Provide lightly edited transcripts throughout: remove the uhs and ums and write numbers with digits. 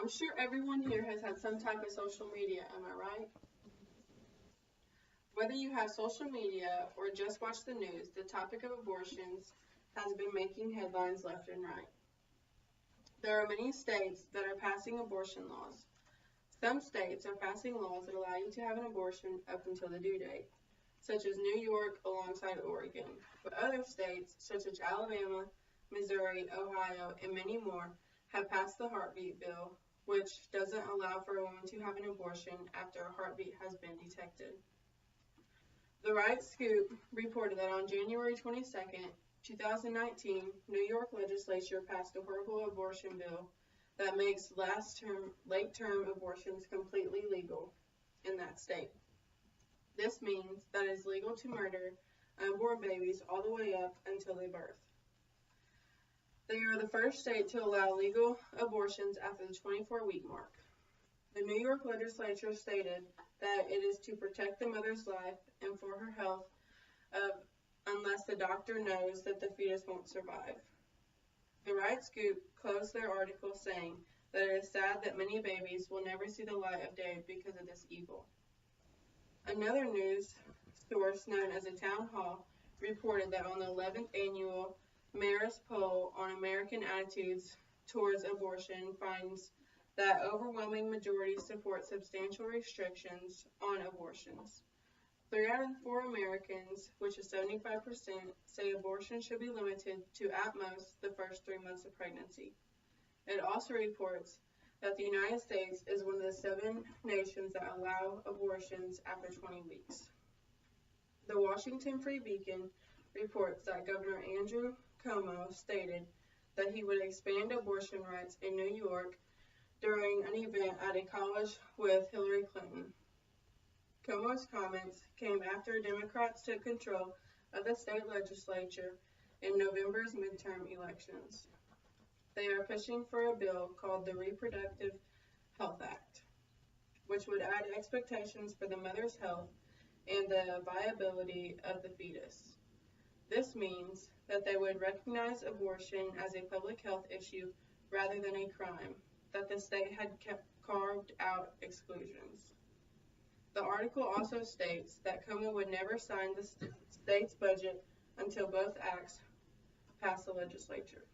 I'm sure everyone here has had some type of social media, am I right? Whether you have social media or just watch the news, the topic of abortions has been making headlines left and right. There are many states that are passing abortion laws. Some states are passing laws that allow you to have an abortion up until the due date, such as New York alongside Oregon. But other states, such as Alabama, Missouri, Ohio, and many more, have passed the heartbeat bill, which doesn't allow for a woman to have an abortion after a heartbeat has been detected. The Right Scoop reported that on January 22nd, 2019, New York legislature passed a horrible abortion bill that makes late-term abortions completely legal in that state. This means that it is legal to murder unborn babies all the way up until they birth. They are the first state to allow legal abortions after the 24-week mark. The New York legislature stated that it is to protect the mother's life and for her health unless the doctor knows that the fetus won't survive. The Right Scoop closed their article saying that it is sad that many babies will never see the light of day because of this evil. Another news source known as a town hall reported that on the 11th annual Marist poll on American attitudes towards abortion finds that overwhelming majority support substantial restrictions on abortions. 3 out of 4 Americans, which is 75%, say abortion should be limited to at most the first 3 months of pregnancy. It also reports that the United States is one of the 7 nations that allow abortions after 20 weeks. The Washington Free Beacon reports that Governor Andrew Cuomo stated that he would expand abortion rights in New York during an event at a college with Hillary Clinton. Cuomo's comments came after Democrats took control of the state legislature in November's midterm elections. They are pushing for a bill called the Reproductive Health Act, which would add expectations for the mother's health and the viability of the fetus. This means that they would recognize abortion as a public health issue rather than a crime, that the state had carved out exclusions. The article also states that Cuomo would never sign the state's budget until both acts pass the legislature.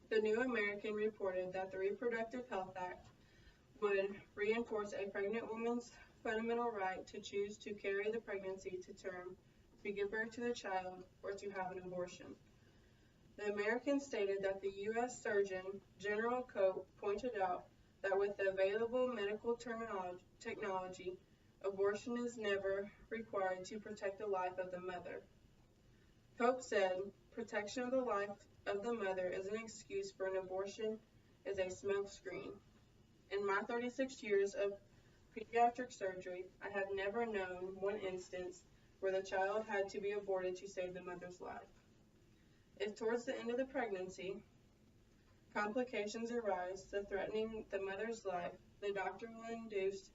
The New American reported that the Reproductive Health Act would reinforce a pregnant woman's fundamental right to choose to carry the pregnancy to term, to give birth to the child, or to have an abortion. The American stated that the U.S. Surgeon General Cope pointed out that with the available medical technology, abortion is never required to protect the life of the mother. Cope said, protection of the life of the mother is an excuse for an abortion is a smokescreen. In my 36 years of pediatric surgery, I have never known one instance where the child had to be aborted to save the mother's life. If towards the end of the pregnancy, complications arise threatening the mother's life, the doctor will induce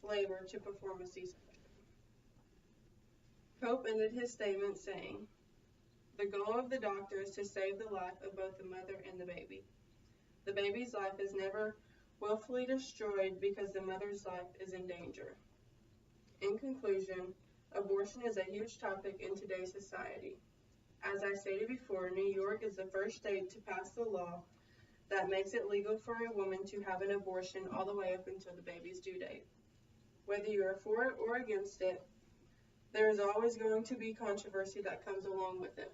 labor to perform a C-section. Cope ended his statement saying, the goal of the doctor is to save the life of both the mother and the baby. The baby's life is never willfully destroyed because the mother's life is in danger. In conclusion, abortion is a huge topic in today's society. As I stated before, New York is the first state to pass the law that makes it legal for a woman to have an abortion all the way up until the baby's due date. Whether you are for it or against it, there is always going to be controversy that comes along with it.